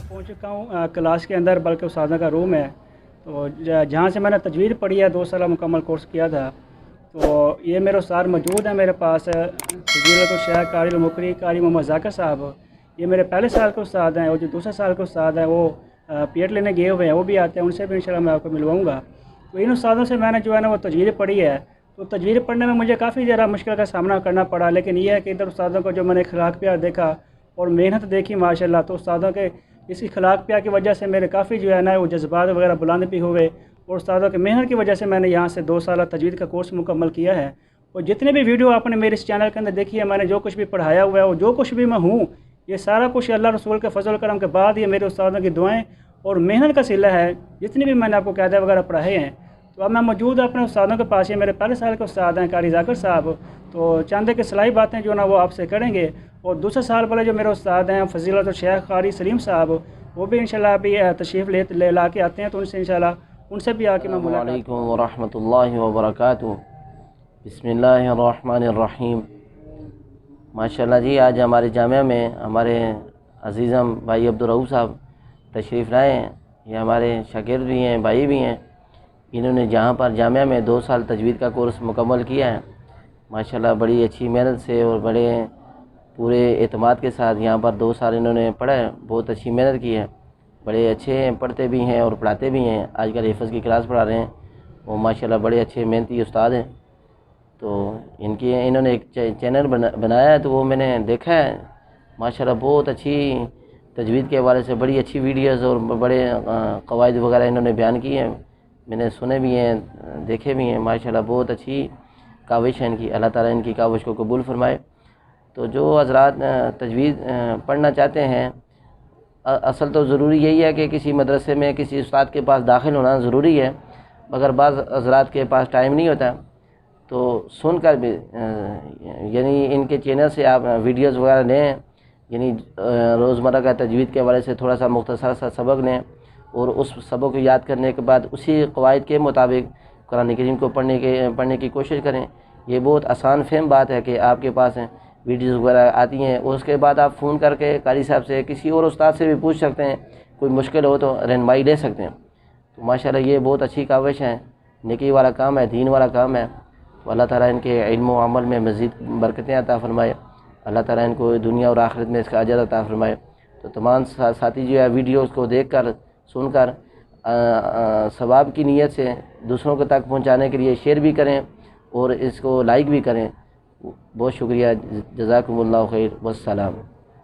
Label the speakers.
Speaker 1: पहुंच चुका हूँ क्लास के अंदर, बल्कि उस्तादा का रूम है। तो जहाँ से मैंने तजवीद पढ़ी है, 2 साल मुकम्मल कोर्स किया था। तो ये मेरे उस्ताद मौजूद हैं मेरे पास, फजीलतुल-शेख कारी मुकरी कारी मोहम्मद ज़ाकिर साहब। ये मेरे पहले साल के उस्ताद हैं, और जो दूसरे साल के उस्ताद हैं वो पीएट लेने गए हुए हैं, वो भी आते हैं, उनसे भी इंशाल्लाह मैं आपको मिलवाऊँगा। तो इन उस्तादों से मैंने जो है ना वो तजवीद पढ़ी है। तो तजवीद पढ़ने में मुझे काफ़ी ज़रा मुश्किल का सामना करना पड़ा, लेकिन ये है कि इधर उस्तादों को जो मैंने अखलाक प्यार देखा और मेहनत देखी माशाल्लाह, तो उस्तादों के इस अखलाक प्यार की वजह से मेरे काफ़ी जो है ना वो जज्बात वगैरह बुलंद भी हुए, और उस्तादों की मेहनत की वजह से मैंने यहाँ से 2 साल तजवीद का कोर्स मुकम्मल किया है। और जितने भी वीडियो आपने मेरे इस चैनल के अंदर देखी है, मैंने जो कुछ भी पढ़ाया हुआ है और जो कुछ भी मैं हूँ, ये सारा कुछ अल्लाह रसूल के फजल करम के बाद ये मेरे उस्तादों की दुआएं और मेहनत का सिला है। जितनी भी मैंने आपको कायदे वगैरह पढ़ाए हैं, तो अब मैं मौजूद अपने उस्तादों के पास। ये मेरे पहले साल के उस्ताद हैं कारी ज़ाकिर साहब। तो चंद के सलाही बातें जो ना वो आपसे करेंगे। और दूसरे साल वाले जो मेरे उस्ताद हैं फजीलतुल-शेख कारी सलीम साहब, वो भी इंशाल्लाह अभी तशरीफ़ ले ला के आते हैं, तो उनसे इंशाल्लाह उनसे भी आके मैं मुलाकात।
Speaker 2: अस्सलामु अलैकुम व रहमतुल्लाहि व बरकातुहू। बिस्मिल्लाहिर्रहमानिर्रहीम। माशाल्लाह जी, आज हमारे जामिया में हमारे अज़ीज़म भाई अब्दुर्रऊफ़ साहब तशरीफ़ लाए हैं। ये हमारे शागिर्द भी हैं, भाई भी हैं। इन्होंने जहाँ पर जामिया में 2 साल तजवीद का कोर्स मुकम्मल किया है, माशाल्लाह बड़ी अच्छी मेहनत से और बड़े पूरे एतमाद के साथ यहाँ पर 2 साल इन्होंने पढ़ा है। बहुत अच्छी मेहनत की है, बड़े अच्छे हैं, पढ़ते भी हैं और पढ़ाते भी हैं। आजकल हिफ़्ज़ की क्लास पढ़ा रहे हैं, वो माशाल्लाह बड़े अच्छे मेहनती उस्ताद हैं। तो इन्होंने एक चैनल बनाया है, तो वो मैंने देखा है। माशाल्लाह बहुत अच्छी तजवीद के हवाले से बड़ी अच्छी वीडियोज़ और बड़े क़वाइद वगैरह इन्होंने बयान किए हैं। मैंने सुने भी हैं, देखे भी हैं। माशाल्लाह बहुत अच्छी काविश है इनकी, अल्लाह ताला इनकी काविश को कबूल फरमाए। तो जो हज़रात तजवीद पढ़ना चाहते हैं, असल तो ज़रूरी यही है कि किसी मदरसे में किसी उस्ताद के पास दाखिल होना ज़रूरी है, मगर बाज़ हज़रात के पास टाइम नहीं होता। तो सुनकर भी यानी इनके चैनल से आप वीडियोज़ वगैरह लें, यानी रोज़मर्रा का तजवीद के हवाले से थोड़ा सा मुख्तसर सा सबक लें, और उस सबक को याद करने के बाद उसी क़वाइद के मुताबिक कुरान करीम को पढ़ने की कोशिश करें। ये बहुत आसान फहम बात है कि आपके पास वीडियोज़ वगैरह आती हैं, और उसके बाद आप फ़ोन करके कारी साहब से, किसी और उस्ताद से भी पूछ सकते हैं। कोई मुश्किल हो तो रहनुमाई ले सकते हैं। तो माशाल्लाह ये बहुत अच्छी काविश है, नेकी वाला काम है, दीन वाला काम है। तो अल्लाह ताला इनके इल्म व अमल में मज़ीद बरकतें अता फरमाए। अल्लाह ताला इनको दुनिया और आखिरत में इसका अजर अता फरमाए। तो तमाम साथी जो है वीडियोज़ को देखकर सुनकर सवाब की नीयत से दूसरों को तक पहुंचाने के लिए शेयर भी करें और इसको लाइक भी करें। बहुत शुक्रिया। जज़ाकुमुल्लाहु खैर। वस्सलाम।